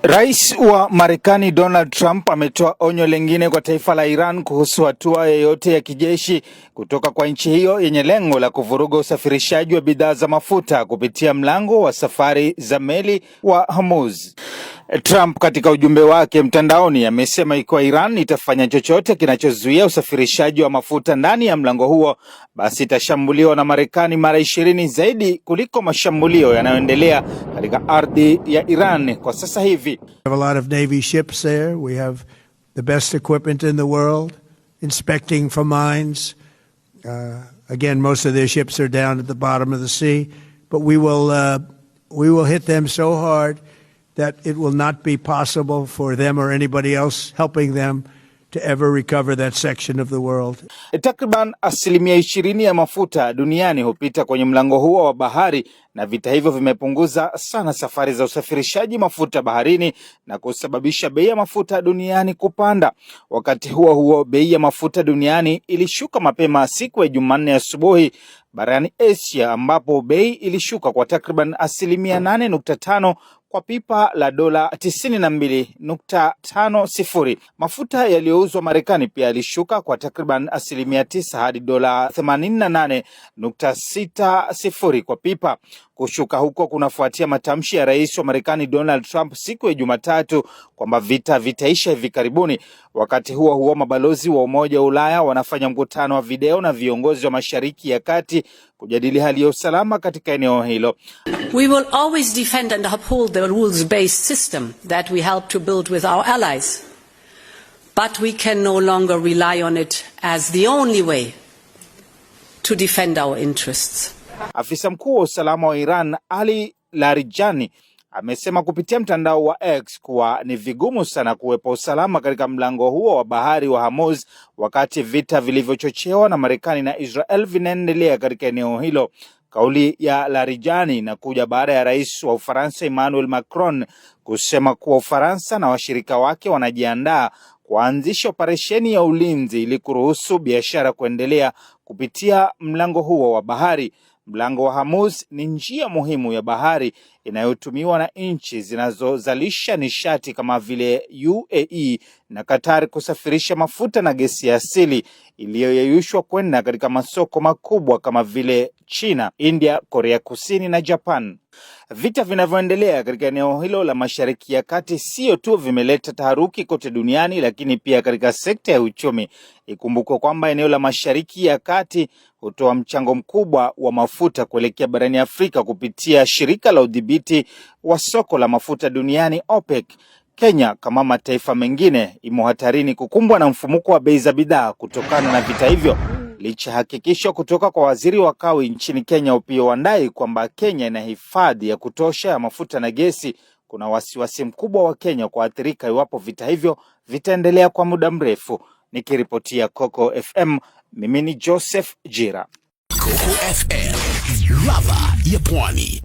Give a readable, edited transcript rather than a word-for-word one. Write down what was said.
Rais wa Marekani Donald Trump ametoa onyo lingine kwa taifa la Iran kuhusu hatua yoyote ya kijeshi kutoka kwa nchi hiyo yenye lengo la kuvuruga usafirishaji wa bidhaa za mafuta kupitia mlango wa safari za meli wa Hormuz. Trump katika ujumbe wake mtandaoni amesema ikiwa Iran itafanya chochote kinachozuia usafirishaji wa mafuta ndani ya mlango huo, basi itashambuliwa na Marekani mara 20 zaidi kuliko mashambulio yanayoendelea katika ardhi ya Iran kwa sasa hivi. We have a lot of Navy ships there. We have the best equipment in the world inspecting for mines. Again, most of their ships are down at the bottom of the sea, but we will hit them so hard that it will not be possible for them or anybody else helping them to ever recover that section of the world. Takriban 20% ya mafuta duniani hupita kwenye mlango huo wa bahari, na vita hivyo vimepunguza sana safari za usafirishaji mafuta baharini na kusababisha bei ya mafuta duniani kupanda. Wakati huo huo, bei ya mafuta duniani ilishuka mapema siku ya Jumanne asubuhi barani Asia, ambapo bei ilishuka kwa takriban 8.5 kwa pipa la dola 92.50. Mafuta yaliyouzwa Marekani pia yalishuka kwa takriban 9% hadi dola 88.60 kwa pipa. Kushuka huko kunafuatia matamshi ya rais wa Marekani Donald Trump siku ya Jumatatu kwamba vita vitaisha hivi karibuni. Wakati huo huo, mabalozi wa Umoja wa Ulaya wanafanya mkutano wa video na viongozi wa Mashariki ya Kati kujadili hali ya usalama katika eneo hilo. We will always defend and uphold the rules-based system that we help to build with our allies. But we can no longer rely on it as the only way to defend our interests. Afisa mkuu wa usalama wa Iran, Ali Larijani, amesema kupitia mtandao wa X kuwa ni vigumu sana kuwepo usalama katika mlango huo wa bahari wa Hormuz wakati vita vilivyochochewa na Marekani na Israel vinaendelea katika eneo hilo. Kauli ya Larijani inakuja baada ya rais wa Ufaransa Emmanuel Macron kusema kuwa Ufaransa na washirika wake wanajiandaa kuanzisha operesheni ya ulinzi ili kuruhusu biashara kuendelea kupitia mlango huo wa bahari. Mlango wa Hormuz ni njia muhimu ya bahari inayotumiwa na nchi zinazozalisha nishati kama vile UAE na Qatar kusafirisha mafuta na gesi ya asili iliyoyeyushwa kwenda katika masoko makubwa kama vile China, India, Korea Kusini na Japan. Vita vinavyoendelea katika eneo hilo la Mashariki ya Kati sio tu vimeleta taharuki kote duniani, lakini pia katika sekta ya uchumi. Ikumbukwe kwamba eneo la Mashariki ya Kati hutoa mchango mkubwa wa mafuta kuelekea barani Afrika kupitia shirika la udhibiti wa soko la mafuta duniani OPEC. Kenya kama mataifa mengine imo hatarini kukumbwa na mfumuko wa bei za bidhaa kutokana na vita hivyo. Licha hakikisho kutoka kwa waziri wa kawi nchini Kenya Opiyo Wandayi kwamba Kenya ina hifadhi ya kutosha ya mafuta na gesi, kuna wasiwasi mkubwa wa Kenya kuathirika iwapo vita hivyo vitaendelea kwa muda mrefu. Nikiripotia Coco FM, mimi ni Joseph Jira. Coco FM, ladha ya Pwani.